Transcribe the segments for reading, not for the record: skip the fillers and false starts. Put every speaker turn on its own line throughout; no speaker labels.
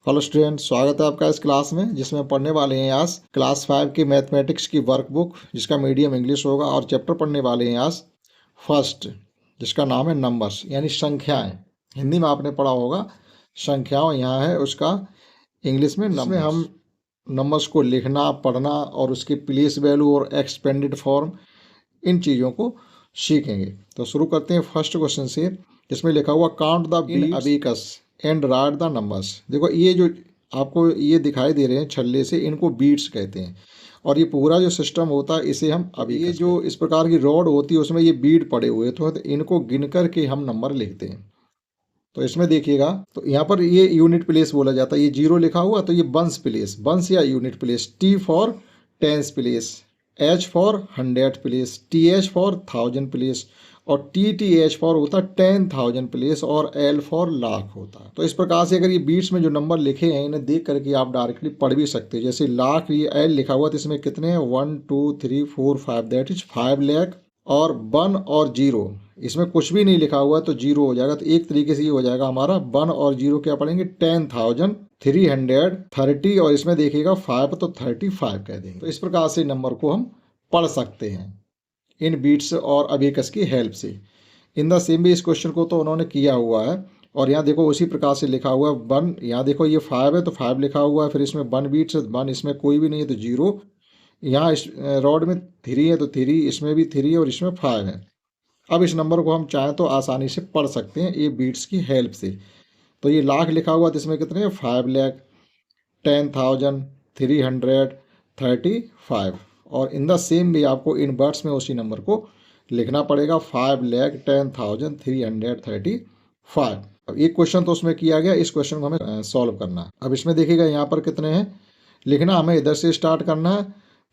Hello student, स्वागत है आपका इस क्लास में जिसमें पढ़ने वाले हैं आज क्लास 5 की मैथमेटिक्स की वर्कबुक जिसका मीडियम इंग्लिश होगा और चैप्टर पढ़ने वाले हैं आज फर्स्ट जिसका नाम है नंबर्स यानी संख्याएं। हिंदी में आपने पढ़ा होगा संख्याओं, यहाँ है उसका इंग्लिश में नंबर्स। इसमें हम नंबर्स को लिखना, पढ़ना और उसकी प्लेस वैल्यू और एक्सपेंडेड फॉर्म, इन चीज़ों को सीखेंगे। तो शुरू करते हैं फर्स्ट क्वेश्चन से, जिसमें लिखा हुआ count the abacus and right the numbers. देखो ये जो आपको ये दिखाई दे रहे हैं छल्ले से, इनको बीट्स कहते हैं और ये पूरा जो सिस्टम होता है इसे हम अबेकस। ये जो इस प्रकार की रॉड होती है उसमें ये बीट पड़े हुए तो इनको गिन कर के हम नंबर लिखते हैं। तो इसमें देखिएगा, तो यहाँ पर ये यूनिट प्लेस बोला जाता है, ये 0 लिखा हुआ तो ये बंस प्लेस, बंस या unit place. T for tens place, H for 100 place, T H for 1000 place और टी एच फॉर होता है 10,000 प्लेस और एल फॉर लाख होता है। तो इस प्रकार से अगर ये बीट्स में जो नंबर लिखे हैं इन्हें देख करके आप डायरेक्टली पढ़ भी सकते हैं। जैसे लाख, ये एल लिखा हुआ तो इसमें कितने हैं 1 2 3 4 5, दैट इज 5 लाख। और 1 और 0, इसमें कुछ भी नहीं लिखा हुआ तो 0 हो जाएगा। तो एक तरीके से ये हो जाएगा हमारा 1 और 0 क्या पढ़ेंगे 10,330 और इसमें देखिएगा 5 तो 35 कह देंगे। तो इस प्रकार से नंबर को हम पढ़ सकते हैं इन बीट्स और अबेकस की हेल्प से। इन द सेम भी इस क्वेश्चन को तो उन्होंने किया हुआ है और यहाँ देखो उसी प्रकार से लिखा हुआ है 1, यहाँ देखो ये 5 है तो 5 लिखा हुआ है, फिर इसमें 1 बीट्स है 1, इसमें कोई भी नहीं है तो 0, यहाँ इस रॉड में 3 है तो 3, इसमें भी 3 है और इसमें 5 है। अब इस नंबर को हम चाहें तो आसानी से पढ़ सकते हैं ये बीट्स की हेल्प से। तो ये लाख लिखा हुआ तो इसमें कितने हैं 5 लाख 10,335 और इन द सेम भी आपको इन वर्ड्स में उसी नंबर को लिखना पड़ेगा 5,10,335। अब एक क्वेश्चन तो उसमें किया गया, इस क्वेश्चन को हमें सॉल्व करना है। अब इसमें देखिएगा यहाँ पर कितने हैं, लिखना हमें इधर से स्टार्ट करना है,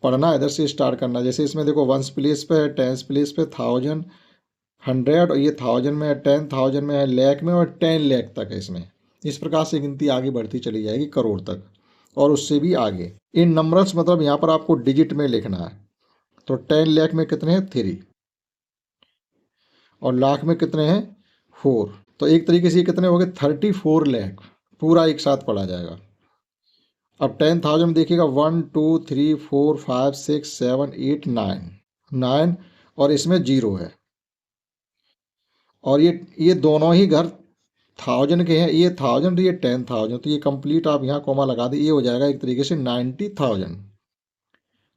पढ़ना इधर से स्टार्ट करना है। जैसे इसमें देखो वंस प्लेस पे है, टेंस प्लेस पे, 1000, 100 और ये 1000 में है, 10,000 में है, लाख में और 10 लाख तक है इसमें। इस प्रकार से गिनती आगे बढ़ती चली जाएगी करोड़ तक और उससे भी आगे। इन नंबर्स मतलब यहाँ पर आपको डिजिट में लिखना है। तो 10 लाख में कितने हैं 3 और लाख में कितने हैं 4। तो एक तरीके से कितने हो गए 34 लाख, पूरा एक साथ पढ़ा जाएगा। अब 10,000 में देखिएगा 1 2 3 4 5 6 7 8 9 और इसमें 0 है और ये दोनों ही घर 1000 के हैं, ये 1000 ये 10,000, तो ये कंप्लीट आप यहाँ कॉमा लगा दी, ये हो जाएगा एक तरीके से 90,000।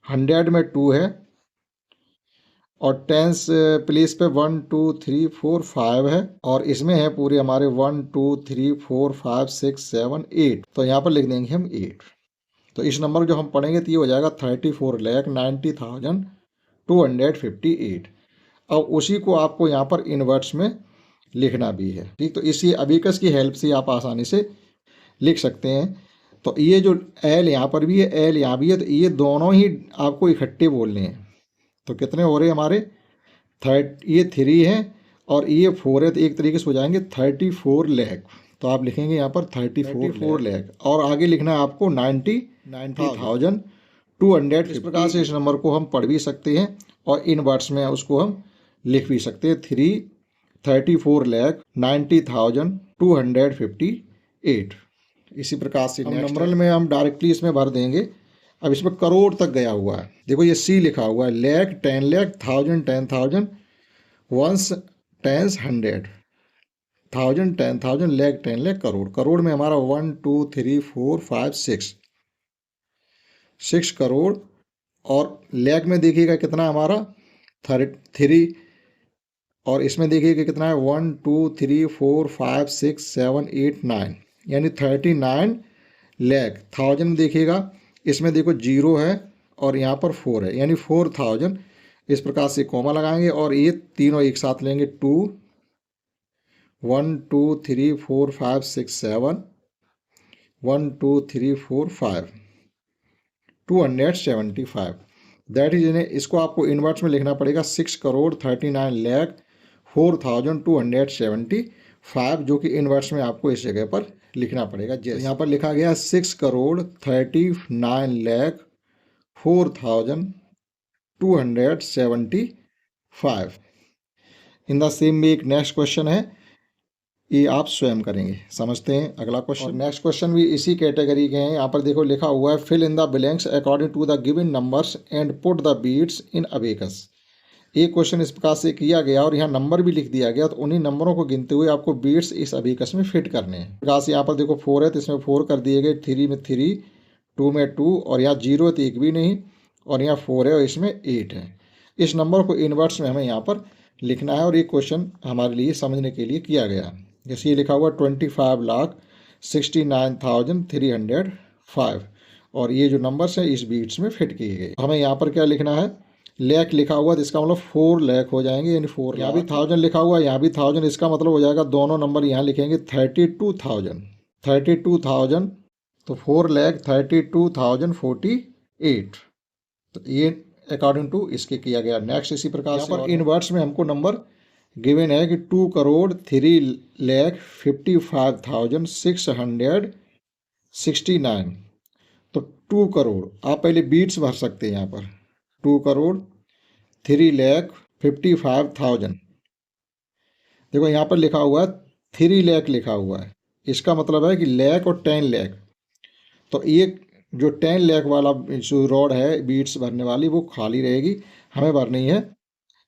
100 में 2 है और टेंस प्लेस पे 1 2 3 4 5 है और इसमें है पूरे हमारे 1 2 3 4 5 6 7 8, तो यहाँ पर लिख देंगे हम 8। तो इस नंबर जो हम पढ़ेंगे तो ये हो जाएगा 34,90,258। अब उसी को आपको यहाँ पर इनवर्ट्स में लिखना भी है, ठीक। तो इसी अबेकस की हेल्प से आप आसानी से लिख सकते हैं। तो ये जो एल यहाँ पर भी है, एल यहाँ भी है, तो ये दोनों ही आपको इकट्ठे बोलने हैं। तो कितने हो रहे हमारे ये 3 है और ये 4 है, तो एक तरीके से हो जाएंगे 34 लाख। तो आप लिखेंगे यहाँ पर 34 लाख और आगे लिखना है आपको 90,200। इस प्रकार से इस नंबर को हम पढ़ भी सकते हैं और इन वर्ड्स में उसको हम लिख भी सकते हैं 34,90,258। इसी प्रकार से नंबरल में हम डायरेक्टली इसमें भर देंगे। अब इसमें करोड़ तक गया हुआ है, देखो ये सी लिखा हुआ है, लाख 10 लाख, 1000 10,000, वंस टेंस 100, 1000 10,000, लाख 10 लाख, करोड़। करोड़ में हमारा 1 2 3 4 5 6 करोड़ और लाख में देखिएगा कितना हमारा 3 और इसमें देखिएगा कितना है 1 2 3 4 5 6 7 8 9 यानी 39 लाख। 1000 में देखिएगा इसमें देखो 0 है और यहाँ पर 4 है यानी 4,000। इस प्रकार से कॉमा लगाएंगे और ये तीनों एक साथ लेंगे 2 1 2 3 4 5 6 7 1 2 3 4 5 275, दैट इज। इसको आपको इनवर्ट्स में लिखना पड़ेगा 6,39,04,275, जो कि इनवर्ट्स में आपको इस जगह पर लिखना पड़ेगा। जैसे यहाँ पर लिखा गया 6,39,04,275। इन द सेम में एक नेक्स्ट क्वेश्चन है ये आप स्वयं करेंगे। समझते हैं अगला क्वेश्चन। नेक्स्ट क्वेश्चन भी इसी कैटेगरी के हैं। यहाँ पर देखो लिखा हुआ है fill in the blanks according to the given numbers and put the beads in abacus. एक क्वेश्चन इस प्रकार से किया गया और यहाँ नंबर भी लिख दिया गया, तो उन्हीं नंबरों को गिनते हुए आपको बीट्स इस अबेकस में फिट करने हैं। प्रकार से यहाँ पर देखो 4 है तो इसमें 4 कर दिए गए, 3 में 3, 2 में 2, और यहाँ 0 है तो एक भी नहीं, और यहाँ 4 है और इसमें 8 है। इस नंबर को इनवर्ट्स में हमें यहाँ पर लिखना है और ये क्वेश्चन हमारे लिए समझने के लिए किया गया। जैसे ये लिखा हुआ 25,69,305, और ये जो नंबर्स हैं इस बीट्स में फिट किए गए। हमें यहाँ पर क्या लिखना है, लाख लिखा हुआ तो इसका मतलब 4 लाख हो जाएंगे, यानी 4। यहाँ भी 1000 लिखा हुआ, यहाँ भी 1000, इसका मतलब हो जाएगा दोनों नंबर यहाँ लिखेंगे 32,000, तो 4,32,048। तो ये अकॉर्डिंग टू इसके किया गया। नेक्स्ट इसी प्रकार से इनवर्ट्स में हमको नंबर गिवन है कि 2,03,55,669। तो 2 करोड़ आप पहले बीट्स भर सकते हैं यहाँ पर, 2,03,55,000। देखो यहाँ पर लिखा हुआ है 3 लाख लिखा हुआ है, इसका मतलब है कि लाख और 10 लाख। तो ये जो 10 लाख वाला जो रोड है बीट्स भरने वाली वो खाली रहेगी, हमें भरनी है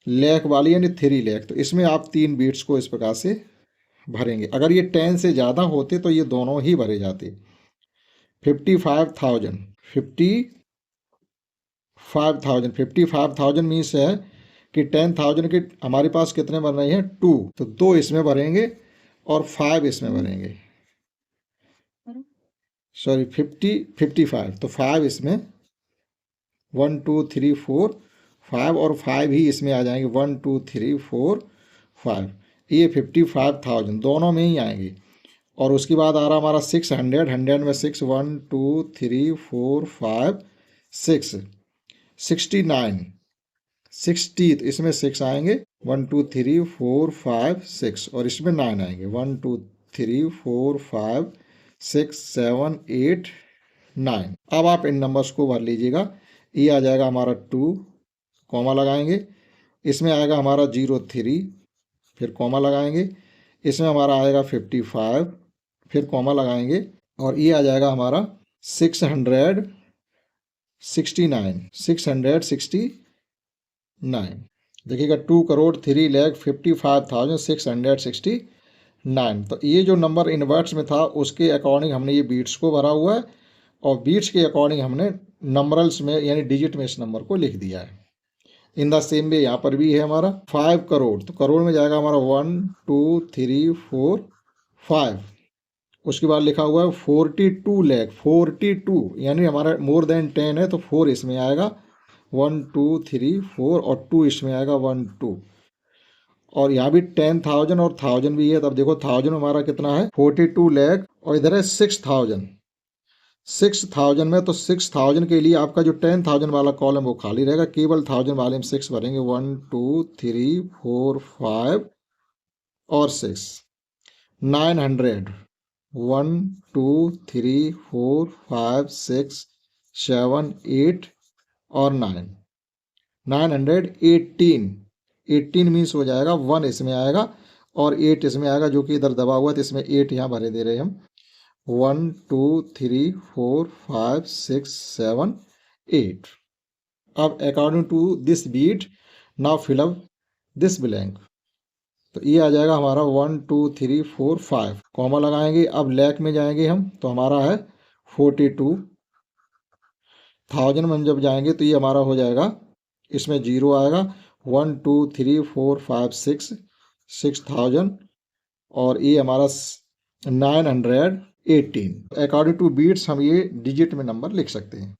लाख वाली यानी 3 लाख। तो इसमें आप 3 बीट्स को इस प्रकार से भरेंगे। अगर ये 10 से ज़्यादा होते तो ये दोनों ही भरे जाते। 55,000 मीन्स है कि 10,000 के हमारे पास कितने बन रहे हैं 2, तो 2 इसमें भरेंगे और 5 इसमें भरेंगे, सॉरी 55, तो 5 इसमें 1 2 3 4 5 और 5 ही इसमें आ जाएंगे 1 2 3 4 5, ये 55,000 दोनों में ही आएंगे। और उसके बाद आ रहा हमारा 600, 100 में 6 1 2 3 4 5 6 69 60, तो इसमें 6 आएंगे 1 2 3 4 5 6, और इसमें 9 आएंगे 1 2 3 4 5 6 7 8 9। अब आप इन नंबर्स को भर लीजिएगा। ये आ जाएगा हमारा 2, कॉमा लगाएंगे, इसमें आएगा हमारा 03, फिर कॉमा लगाएंगे, इसमें हमारा आएगा 55, फिर कॉमा लगाएंगे, और ये आ जाएगा हमारा 669। देखिएगा 2,03,55,669। तो ये जो नंबर इनवर्ट्स में था उसके अकॉर्डिंग हमने ये बीट्स को भरा हुआ है, और बीट्स के अकॉर्डिंग हमने नंबरल्स में यानी डिजिट में इस नंबर को लिख दिया है। इन द सेम वे यहाँ पर भी है हमारा 5 करोड़, तो करोड़ में जाएगा हमारा 1 2 3 4 5। उसके बाद लिखा हुआ है 42 लाख, 42 यानी हमारा मोर देन 10 है तो 4 इसमें आएगा 1 2 3 4, और 2 इसमें आएगा 1 2, और यहाँ भी 10,000 और 1000 भी है। तब देखो 1000 हमारा कितना है 42 लाख, और इधर है 6,000 में, तो 6,000 के लिए आपका जो 10,000 वाला कॉलम वो खाली रहेगा, केवल 1000 वाले में 6 भरेंगे 1 2 3 4 5 और 6 900 1 2 3 4 5 6 7 8 और 9 918 मीन्स हो जाएगा 1 इसमें आएगा और 8 इसमें आएगा, जो कि इधर दबा हुआ है, तो इसमें 8 यहाँ भरे दे रहे हैं हम 1 2 3 4 5 6 7 8। अब according to this bead now fill up this blank. तो ये आ जाएगा हमारा 1 2 3 4 5, कॉमा लगाएंगे। अब लैक में जाएंगे हम, तो हमारा है 42। 1000 में हम जब जाएंगे तो ये हमारा हो जाएगा, इसमें 0 आएगा 1 2 3 4 5 6 6000, और ये हमारा 918। अकॉर्डिंग टू बीट्स हम ये डिजिट में नंबर लिख सकते हैं।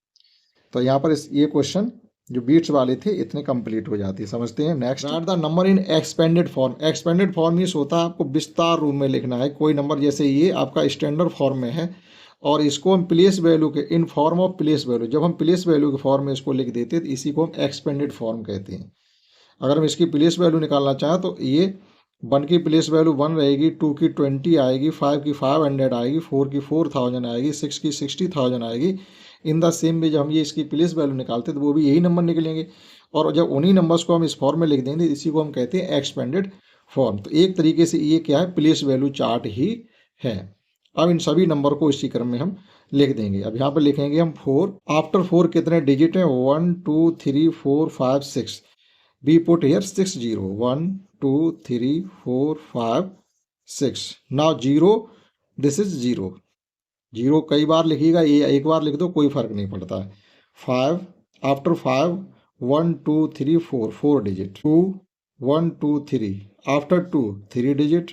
तो यहाँ पर ये क्वेश्चन जो बीट्स वाले थे इतने कंप्लीट हो जाती है। समझते हैं next. Right the number in expanded form. Expanded form means होता है आपको विस्तार रूप में लिखना है कोई नंबर, जैसे ये आपका स्टैंडर्ड फॉर्म में है और इसको हम प्लेस वैल्यू के in form of place value, जब हम प्लेस वैल्यू के फॉर्म में इसको लिख देते हैं तो इसी को हम एक्सपेंडेड फॉर्म कहते हैं। अगर हम इसकी प्लेस वैल्यू निकालना चाहें तो ये 1 की प्लेस वैल्यू 1 रहेगी, 2 की 20 आएगी, 5 की 500 आएगी, 4 की 4000 आएगी, 6 की 60,000 आएगी। इन द सेम वे जब हम ये इसकी प्लेस वैल्यू निकालते हैं तो वो भी यही नंबर निकलेंगे, और जब उन्हीं नंबर्स को हम इस फॉर्म में लिख देंगे इसी को हम कहते हैं एक्सपेंडेड फॉर्म। तो एक तरीके से ये क्या है, प्लेस वैल्यू चार्ट ही है। अब इन सभी नंबर को इसी क्रम में हम लिख देंगे। अब यहाँ पर लिखेंगे हम 4, आफ्टर 4 कितने डिजिट हैं, 1 2 3 4 5 6, B put here 6 0, 1 2 3 4 5 6। Now 0, this is 0, 0 कई बार लिखिएगा, ये एक बार लिख दो कोई फर्क नहीं पड़ता है। 5, after 5 1 2 3 4, 4 digit, 2 1 2 3, after 2 3 digit,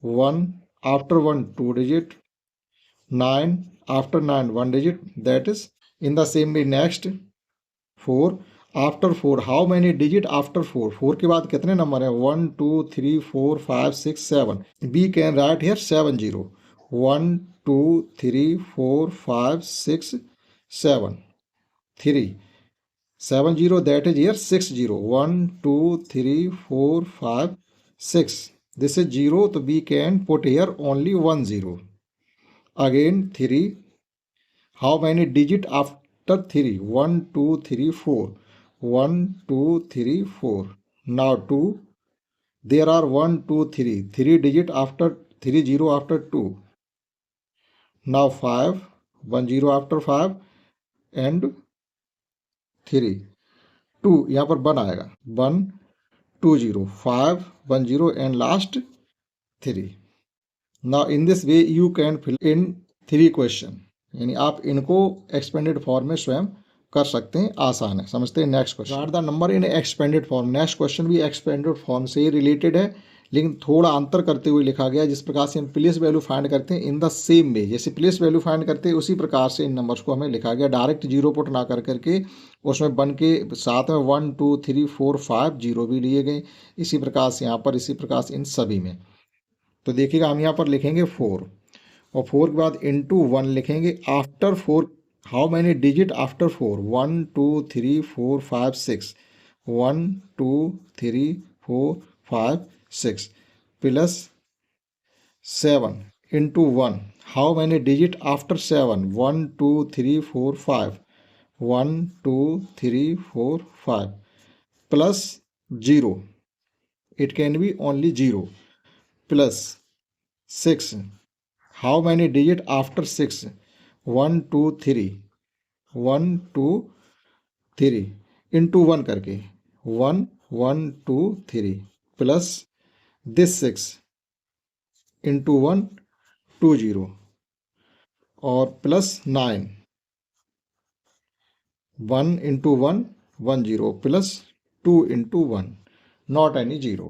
1 after 1 2 digit, 9 after 9 1 digit, that is in the same way next 4 after 4, how many digit after 4, 4 के बाद कितने नंबर है, 1 2 3 4 5 6 7, we can write here 7 0, 1 2 3 4 5 6 7 3 7 0, that is here 6 0, 1 2 3 4 5 6, this is 0, so we can put here only 1 0. Again 3, how many digit after 3, 1 2 3 4, 1 2 3 4. Now 2, there are 1 2 3, 3 digit after 3 0 after 2. Now 5, 1 0 after 5 and 3, 2 यहाँ पर 1 आएगा, 1 2 0, 5 1 0 and last 3. Now in this way you can fill in 3 question, यानी आप इनको expanded form में स्वयं कर सकते हैं, आसान है। समझते हैं next question, right the number in expanded form. Next question भी एक्सपेंडेड फॉर्म से ही रिलेटेड है, लेकिन थोड़ा अंतर करते हुए लिखा गया है। जिस प्रकार से हम प्लेस वैल्यू फाइंड करते हैं इन द सेम वे, जैसे प्लेस वैल्यू फाइंड करते हैं उसी प्रकार से इन नंबर्स को हमें लिखा गया। डायरेक्ट 0 पुट ना कर करके उसमें बन के साथ में 1 2 3 4 5 0 भी लिए गए, इसी प्रकार से यहाँ पर, इसी प्रकार से इन सभी में। तो देखिएगा हम यहाँ पर लिखेंगे 4 और 4 के बाद इंटू 1 लिखेंगे। After 4, how many digit after 4, 1 2 3 4 5 6, 1 2 3 4 5 6 plus 7 into 1, how many digit after 7, 1 2 3 4 5, 1 2 3 4 5 plus 0, it can be only 0, plus 6, how many digit after 6, 1 2 3, 1 2 3 into 1 करके 1 1 2 3 प्लस दिस 6 into 1 2 0 और plus 9, 1 into 1 1 0 plus 2 into 1, not any 0.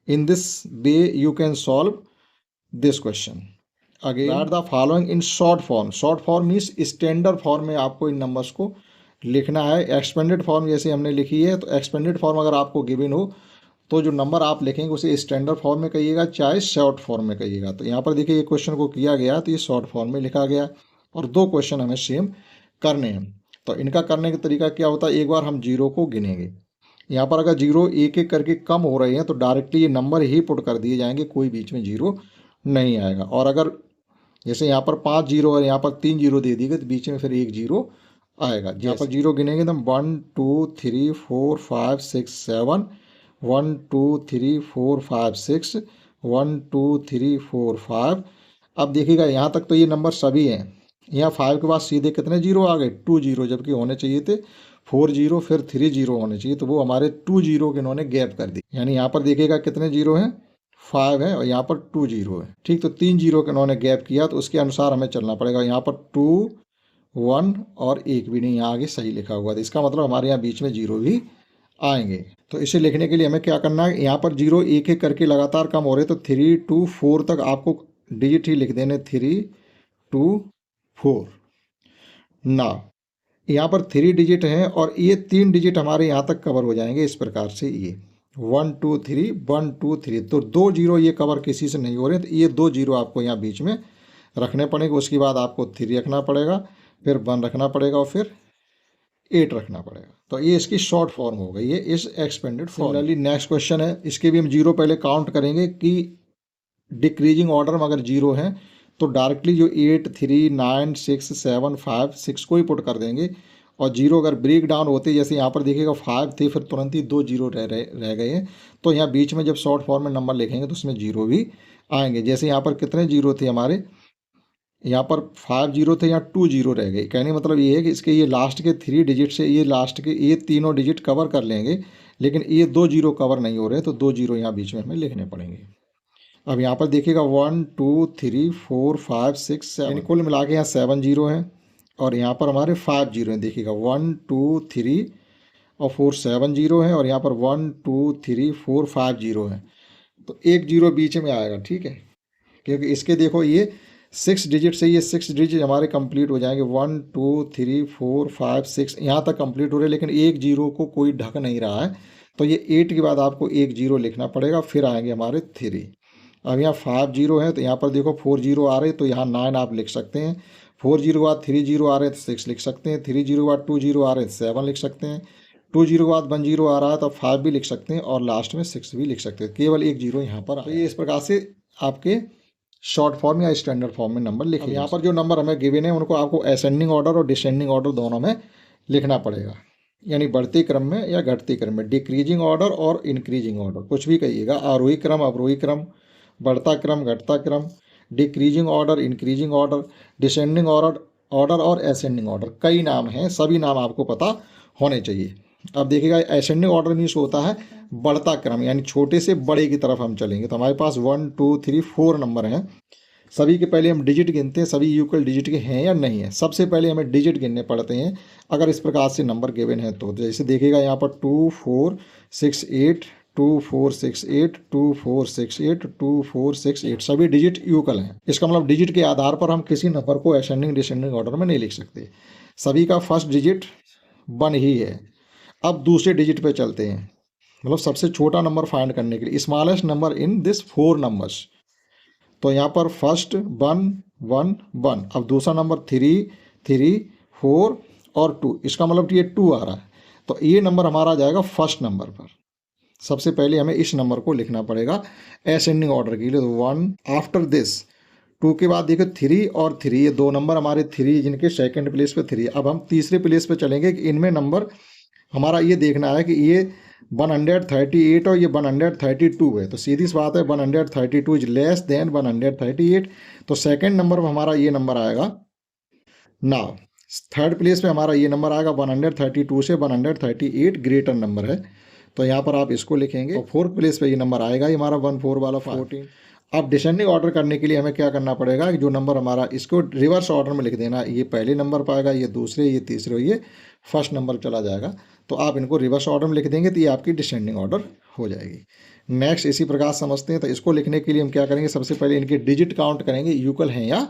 In this way you can solve this question. Again write the following in short form. Short form means standard form में आपको इन numbers को लिखना है। Expanded form जैसे हमने लिखी है, तो एक्सपेंडेड फॉर्म अगर आपको गिवन हो तो जो नंबर आप लिखेंगे उसे स्टैंडर्ड फॉर्म में कहिएगा, चाहे शॉर्ट फॉर्म में कहिएगा। तो यहाँ पर देखिए ये क्वेश्चन को किया गया तो ये शॉर्ट फॉर्म में लिखा गया और 2 क्वेश्चन हमें सेम करने हैं। तो इनका करने का तरीका क्या होता है, एक बार हम 0 को गिनेंगे। यहाँ पर अगर 0 एक एक करके कम हो रहे हैं तो डायरेक्टली ये नंबर ही पुट कर दिए जाएंगे, कोई बीच में 0 नहीं आएगा। और अगर जैसे यहाँ पर 5 0 और यहाँ पर 3 0 दे दिए गए तो बीच में फिर 1 0 आएगा। यहाँ पर 0 गिनेंगे तो 1 2 3 4 5 6 7, 1 2 3 4 5 6, 1 2 3 4 5। अब देखिएगा यहाँ तक तो ये नंबर सभी हैं। यहाँ 5 के बाद सीधे कितने 0 आ गए, 2 0, जबकि होने चाहिए थे 4 0 फिर 3 0 होने चाहिए, तो वो हमारे 2 0 के इन्होंने गैप कर दी। यानी यहाँ पर देखिएगा कितने 0 हैं, 5 है और यहाँ पर 2 0 है। ठीक, तो 3 0 के इन्होंने गैप किया, तो उसके अनुसार हमें चलना पड़ेगा। यहाँ पर 2 1 और 1 भी नहीं, यहाँ आगे सही लिखा हुआ था, इसका मतलब हमारे यहाँ बीच में 0 भी आएंगे। तो इसे लिखने के लिए हमें क्या करना है, यहाँ पर 0 एक एक करके लगातार कम हो रहे, तो 3 2 4 तक आपको डिजिट ही लिख देने, 3 2 4। ना यहाँ पर 3 डिजिट हैं और ये 3 डिजिट हमारे यहाँ तक कवर हो जाएंगे इस प्रकार से, ये 1 2 3 1 2 3, तो 2 0 ये कवर किसी से नहीं हो रहे, तो ये 2 0 आपको यहाँ बीच में रखने पड़ेंगे। उसके बाद आपको 3 रखना पड़ेगा, फिर 1 रखना पड़ेगा और फिर 8 रखना पड़ेगा। तो ये इसकी शॉर्ट फॉर्म हो गई है इस expanded form. Similarly next question है, इसके भी हम 0 पहले काउंट करेंगे कि डिक्रीजिंग ऑर्डर में अगर 0 है तो डायरेक्टली जो 8 3 9 6 7 5 6 को ही पुट कर देंगे और जीरो अगर ब्रेक डाउन होते, जैसे यहाँ पर देखिएगा 5 थे, फिर तुरंत ही 2 जीरो रह गए हैं, तो यहाँ बीच में जब शॉर्ट फॉर्म में नंबर लिखेंगे तो उसमें जीरो भी आएंगे। जैसे यहाँ पर कितने जीरो थे हमारे, यहाँ पर 5 जीरो थे, यहाँ 2 जीरो रह गए। कहने मतलब ये है कि इसके ये लास्ट के 3 डिजिट से ये लास्ट के ये तीनों डिजिट कवर कर लेंगे, लेकिन ये 2 जीरो कवर नहीं हो रहे, तो 2 जीरो यहाँ बीच में हमें लिखने पड़ेंगे। अब यहाँ पर देखिएगा 1 2 3 4 5 6 7, यानी कुल मिला के यहाँ 7 जीरो हैं, और यहाँ पर हमारे 5 जीरो हैं। देखिएगा 1 2 3 और 4 7 जीरो हैं, और यहाँ पर 1 2 3 4 5 जीरो हैं, तो एक जीरो बीच में आएगा, ठीक है। क्योंकि इसके देखो ये 6 डिजिट से ये 6 डिजिट हमारे कंप्लीट हो जाएंगे, 1 2 3 4 5 6 यहाँ तक कंप्लीट हो रहे हैं, लेकिन एक जीरो को कोई ढक नहीं रहा है, तो ये 8 के बाद आपको एक जीरो लिखना पड़ेगा, फिर आएंगे हमारे 3। अब यहाँ 5 जीरो है, तो यहाँ पर देखो 4 जीरो आ रहे हैं, तो यहाँ 9 आप लिख सकते हैं। 4 जीरो के बाद 3 जीरो आ रहे हैं, तो 6 लिख सकते हैं। 3 जीरो के बाद 2 जीरो आ रहे हैं, 7 लिख सकते हैं। 2 जीरो के बाद 1 जीरो आ रहा है, तो 5 भी लिख सकते हैं, और लास्ट में 6 भी लिख सकते हैं। केवल एक जीरो यहाँ पर। तो ये इस प्रकार से आपके शॉर्ट फॉर्म या स्टैंडर्ड फॉर्म में नंबर लिखे। यहाँ पर जो नंबर हमें गिवन है उनको आपको असेंडिंग ऑर्डर और डिसेंडिंग ऑर्डर दोनों में लिखना पड़ेगा, यानी बढ़ते क्रम में या घटते क्रम में, डिक्रीजिंग ऑर्डर और इंक्रीजिंग ऑर्डर, कुछ भी कहिएगा, आरोही क्रम अवरोही क्रम, बढ़ता क्रम घटता क्रम, decreasing order increasing order, descending order और असेंडिंग ऑर्डर। कई नाम हैं, सभी नाम आपको पता होने चाहिए। अब देखिएगा असेंडिंग ऑर्डर मीन्स होता है बढ़ता क्रम, यानी छोटे से बड़े की तरफ हम चलेंगे। तो हमारे पास 1 2 3 4 नंबर हैं, सभी के पहले हम डिजिट गिनते हैं, सभी इक्वल डिजिट के हैं या नहीं है। सबसे पहले हमें डिजिट गिनने पड़ते हैं अगर इस प्रकार से नंबर गिवन है तो। जैसे देखिएगा यहाँ पर 2 4 6 8 2 4 6 8 2 4 6 8 2 4 6 8 सभी डिजिट इक्वल हैं। इसका मतलब डिजिट के आधार पर हम किसी नंबर को असेंडिंग डिसेंडिंग ऑर्डर में नहीं लिख सकते। सभी का फर्स्ट डिजिट 1 ही है। अब दूसरे डिजिट पे चलते हैं, मतलब सबसे छोटा नंबर फाइंड करने के लिए, smallest number in this 4 numbers. तो यहाँ पर फर्स्ट 1 1 1, अब दूसरा नंबर 3 3 4 और 2, इसका मतलब ये 2 आ रहा है, तो ये नंबर हमारा आ जाएगा फर्स्ट नंबर पर। सबसे पहले हमें इस नंबर को लिखना पड़ेगा असेंडिंग ऑर्डर के लिए। तो 1 आफ्टर दिस 2 के बाद देखो 3 और 3, ये 2 नंबर हमारे 3 जिनके सेकंड प्लेस पे 3। अब हम तीसरे प्लेस पे चलेंगे कि इनमें नंबर हमारा ये देखना है कि ये 138 और ये 132 है, तो सीधी सी बात है 132 इज लेस देन 138, तो सेकंड नंबर पर हमारा ये नंबर आएगा। नाउ थर्ड प्लेस पे हमारा ये नंबर आएगा 132 से 138 ग्रेटर नंबर है, तो यहाँ पर आप इसको लिखेंगे। और फोर्थ प्लेस पे ये नंबर आएगा, ये हमारा 14 वाला 14। अब डिसेंडिंग ऑर्डर करने के लिए हमें क्या करना पड़ेगा कि जो नंबर हमारा, इसको रिवर्स ऑर्डर में लिख देना। ये पहले नंबर पाएगा, ये दूसरे, ये तीसरे, ये फर्स्ट नंबर चला जाएगा। तो आप इनको रिवर्स ऑर्डर में लिख देंगे तो ये आपकी डिसेंडिंग ऑर्डर हो जाएगी। नेक्स्ट इसी प्रकार समझते हैं। तो इसको लिखने के लिए हम क्या करेंगे, सबसे पहले इनके डिजिट काउंट करेंगे, इक्वल हैं या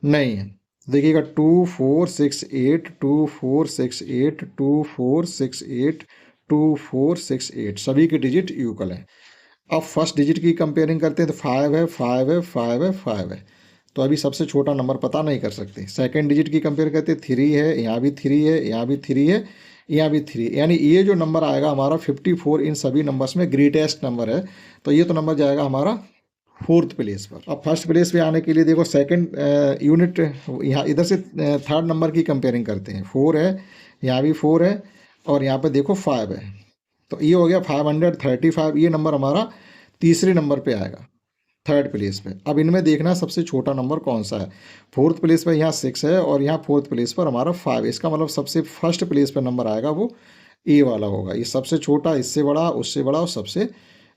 नहीं है। देखिएगा 2 4 6 8 2 4 6 8 2 4 6 8 2 4 6 8 सभी के डिजिट इक्वल हैं। अब फर्स्ट डिजिट की कंपेयरिंग करते हैं तो 5 है 5 है 5 है 5 है, तो अभी सबसे छोटा नंबर पता नहीं कर सकते। सेकंड डिजिट की कंपेयर करते हैं 3 है, यहाँ भी 3 है, यहाँ भी 3 है, यहाँ भी 3, यानी ये जो नंबर आएगा हमारा 54 इन सभी नंबर्स में ग्रेटेस्ट नंबर है, तो ये तो नंबर जाएगा हमारा फोर्थ प्लेस पर। अब फर्स्ट प्लेस पे आने के लिए देखो सेकंड यूनिट, यहाँ इधर से थर्ड नंबर की कंपेयरिंग करते हैं। 4 है, यहाँ भी 4 है, और यहाँ पे देखो 5 है, तो ये हो गया 535। ये नंबर हमारा तीसरे नंबर पे आएगा, थर्ड प्लेस पे। अब इनमें देखना सबसे छोटा नंबर कौन सा है। फोर्थ प्लेस पे यहाँ 6 है, और यहाँ फोर्थ प्लेस पर हमारा 5। इसका मतलब सबसे फर्स्ट प्लेस पे नंबर आएगा वो ए वाला होगा। ये सबसे छोटा, इससे बड़ा, उससे बड़ा, और सबसे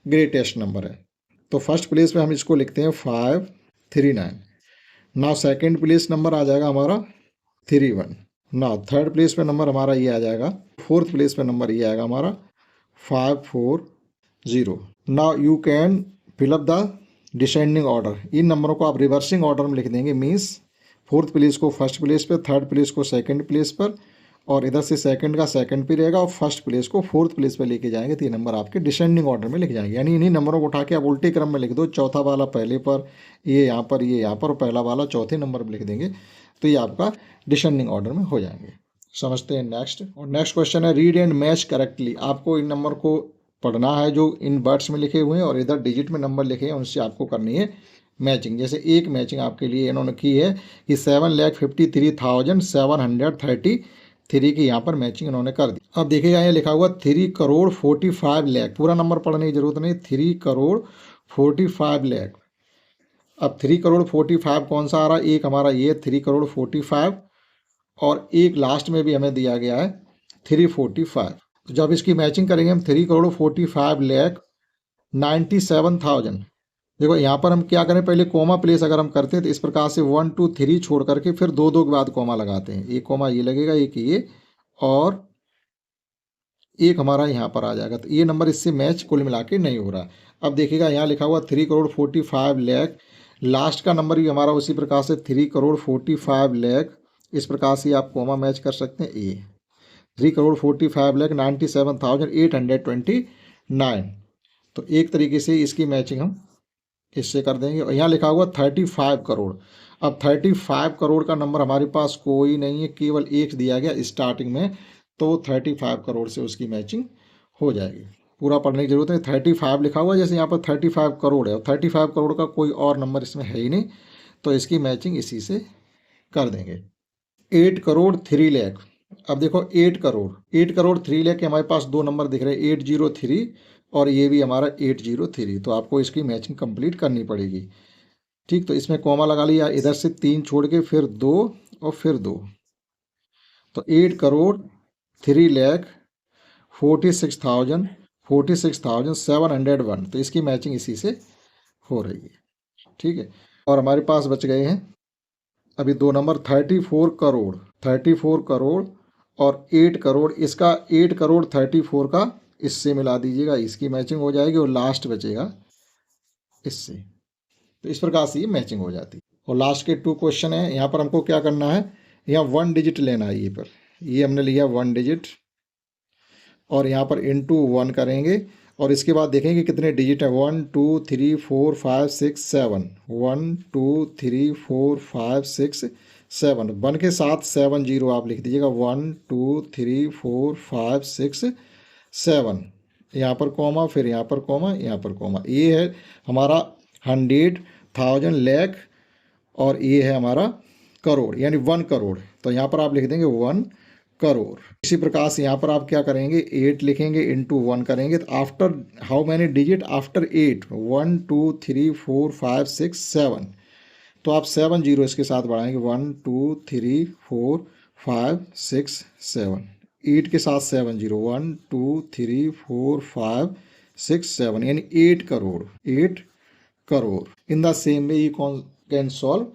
ग्रेटेस्ट नंबर है। तो फर्स्ट प्लेस पे हम इसको लिखते हैं 539। नाउ सेकंड प्लेस नंबर आ जाएगा हमारा 31। नाउ थर्ड प्लेस पे नंबर हमारा ये आ जाएगा, फोर्थ प्लेस पे नंबर ये आएगा हमारा 540। Now you can fill up the descending order. इन नंबरों को आप रिवर्सिंग ऑर्डर में लिख देंगे, मीन्स फोर्थ प्लेस को फर्स्ट प्लेस पर, थर्ड प्लेस को सेकंड प्लेस पर, और इधर से सेकंड का सेकंड पे रहेगा, और फर्स्ट प्लेस को फोर्थ प्लेस पे लेके जाएंगे, तो ये नंबर आपके डिसेंडिंग ऑर्डर में लिख जाएंगे। यानी इन्हीं नंबरों को उठा के आप उल्टे क्रम में लिख दो, चौथा वाला पहले पर, ये यहाँ पर, ये यहाँ पर, और पहला वाला चौथे नंबर पर लिख देंगे, तो ये आपका डिसेंडिंग ऑर्डर में हो जाएंगे। समझते हैं नेक्स्ट। और नेक्स्ट क्वेश्चन है रीड एंड मैच करेक्टली। आपको इन नंबर को पढ़ना है जो इन वर्ड्स में लिखे हुए हैं, और इधर डिजिट में नंबर लिखे हैं, उनसे आपको करनी है मैचिंग। जैसे एक मैचिंग आपके लिए इन्होंने की है कि 7,53,730 3 की यहाँ पर मैचिंग इन्होंने कर दी। अब देखिएगा यहाँ लिखा हुआ 3,45,00,000, पूरा नंबर पढ़ने की जरूरत नहीं, 3,45,00,000। अब 3,45,00,000 कौन सा आ रहा है, एक हमारा ये 3,45,00,000 और एक लास्ट में भी हमें दिया गया है 345। तो जब इसकी मैचिंग करेंगे हम 3,45,97,000। देखो यहाँ पर हम क्या करें, पहले कोमा प्लेस अगर हम करते हैं तो इस प्रकार से 1 2 3 छोड़ करके फिर 2 2 के बाद कोमा लगाते हैं। एक कोमा ये लगेगा, एक ये, और एक हमारा यहाँ पर आ जाएगा। तो ये नंबर इससे मैच कुल मिला के नहीं हो रहा। अब देखिएगा यहाँ लिखा हुआ 3,45,00,000, लास्ट का नंबर भी हमारा उसी प्रकार से 3,45,00,000। इस प्रकार से आप कोमा मैच कर सकते हैं। ए 3,45,97,829। तो एक तरीके से इसकी मैचिंग हम इससे कर देंगे। और यहाँ लिखा हुआ 35 करोड़। अब 35 करोड़ का नंबर हमारे पास कोई नहीं है, केवल एक दिया गया स्टार्टिंग में, तो 35 करोड़ से उसकी मैचिंग हो जाएगी। पूरा पढ़ने की जरूरत नहीं, 35 लिखा हुआ, जैसे यहाँ पर 35 करोड़ है और 35 करोड़ का कोई और नंबर इसमें है ही नहीं, तो इसकी मैचिंग इसी से कर देंगे। 8,03,00,000। अब देखो 8,03,00,000 के हमारे पास दो नंबर दिख रहे हैं, 803 और ये भी हमारा 803। तो आपको इसकी मैचिंग कंप्लीट करनी पड़ेगी। ठीक, तो इसमें कॉमा लगा लिया, इधर से 3 छोड़ के फिर 2 और फिर 2, तो 8,03,46,701। तो इसकी मैचिंग इसी से हो रही है। ठीक है, और हमारे पास बच गए हैं अभी दो नंबर, 34 करोड़ और 8 करोड़। इसका 8 करोड़ 34 का इससे मिला दीजिएगा, इसकी मैचिंग हो जाएगी, और लास्ट बचेगा इससे। तो इस प्रकार से ये मैचिंग हो जाती है। और लास्ट के 2 क्वेश्चन है, यहाँ पर हमको क्या करना है, यहाँ 1 डिजिट लेना है। ये हमने लिया 1 डिजिट, और यहाँ पर इनटू 1 करेंगे, और इसके बाद देखेंगे कितने डिजिट हैं। 1 2 3 4 5 6 7, 1 2 3 4 5 6 7, 1 के साथ 7 0 आप लिख दीजिएगा। 1 2 3 4 5 6 7, यहाँ पर कॉमा, फिर यहाँ पर कॉमा, यहाँ पर कॉमा। ये है हमारा 100,000 लाख, और ये है हमारा करोड़, यानी 1 करोड़। तो यहाँ पर आप लिख देंगे 1 करोड़। इसी प्रकार से यहाँ पर आप क्या करेंगे, 8 लिखेंगे, इंटू 1 करेंगे। तो after how many digit, after 8, 1 2 3 4 5 6 7, तो आप 7 0 इसके साथ बढ़ाएंगे। 1 2 3 4 5 6 7, 8 के साथ 7 0, 1 2 3 4 5 6 7, यानी 8 crore. 8 crore. In the same way you can solve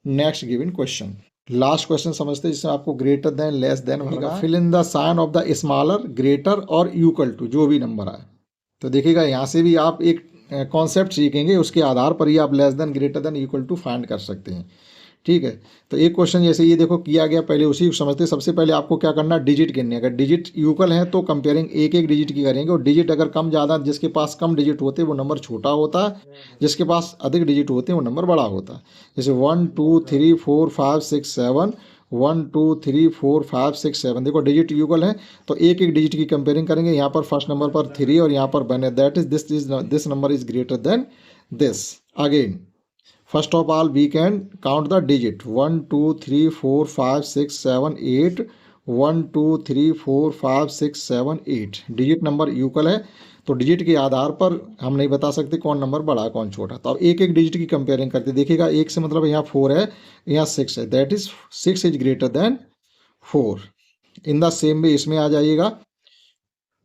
next given question. Last question समझते हैं, जिसमें आपको ग्रेटर देन लेस देन होगा। Fill in the sign of the smaller, greater और इक्वल टू, जो भी नंबर आए। तो देखिएगा यहाँ से भी आप एक कॉन्सेप्ट सीखेंगे, उसके आधार पर ही आप less than, greater than, equal to find कर सकते हैं। ठीक है, तो एक क्वेश्चन जैसे ये देखो किया गया, पहले उसी को समझते हैं। सबसे पहले आपको क्या करना, डिजिट गिनने। अगर डिजिट इक्वल है तो कंपेयरिंग एक एक डिजिट की करेंगे, और डिजिट अगर कम ज़्यादा, जिसके पास कम डिजिट होते हैं वो नंबर छोटा होता है, जिसके पास अधिक डिजिट होते हैं वो नंबर बड़ा होता है। जैसे 1 2 3 4 5 6 7, 1 2 3 4 5 6 7, देखो डिजिट इक्वल है तो एक एक डिजिट की कंपेयरिंग करेंगे। यहाँ पर फर्स्ट नंबर पर 3 और यहाँ पर बने, that is this number is greater than this. Again first of all we can count the digit, 1 2 3 4 5 6 7 8, 1 2 3 4 5 6 7 8। Digit number equal है, तो डिजिट के आधार पर हम नहीं बता सकते कौन नंबर बड़ा है कौन छोटा। तो अब एक एक डिजिट की कंपेयरिंग करते देखिएगा, एक से मतलब यहाँ 4 है, यहाँ 6 है, that is 6 is greater than 4। In the same वे इसमें आ जाइएगा,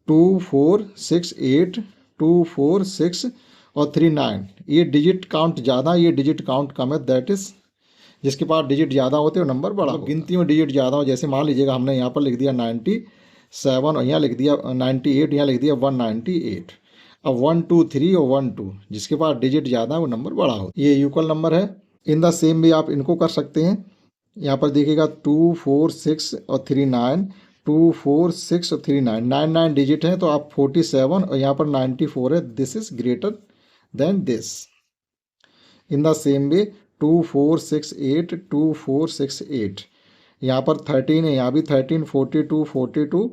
2 4 6 8, 2 4 6 और 3 9। ये डिजिट काउंट ज़्यादा, ये डिजिट काउंट कम है, दैट इज जिसके पास डिजिट ज़्यादा होते हैं वो नंबर बड़ा। गिनती में डिजिट ज़्यादा हो, जैसे मान लीजिएगा हमने यहाँ पर लिख दिया 97 और यहाँ लिख दिया 98, यहाँ लिख दिया 198। अब 1 2 3 और 1 2, जिसके पास डिजिट ज़्यादा है वो नंबर बड़ा हो। ये इक्वल नंबर है। इन द सेम भी आप इनको कर सकते हैं। यहाँ पर देखिएगा 2 4 6 और 3 9, 2 4 6 और 3 9, 9 9 डिजिट है, तो आप 47 और यहाँ पर 94 है, this is greater than this. In the same way 2 4 6 8, 2 4 6 8, यहाँ पर 13 है, यहाँ भी 13, 42 42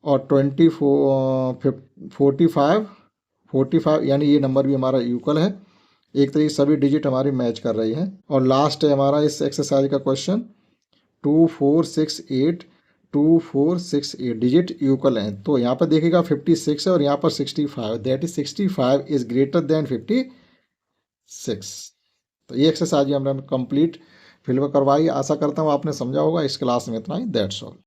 और 24 45 45, यानी ये नंबर भी हमारा इक्वल है। एक तरीके सभी डिजिट हमारी मैच कर रही हैं। और लास्ट है हमारा इस एक्सरसाइज का क्वेश्चन, 2 4 6 8, 2468 डिजिट यूकल हैं, तो यहाँ पर देखिएगा 56 है और यहाँ पर 65, that is 65 is greater than 56। तो ये एक्सरसाइज हमने कंप्लीट फिल करवाई। आशा करता हूँ आपने समझा होगा। इस क्लास में इतना ही, दैट्स ऑल।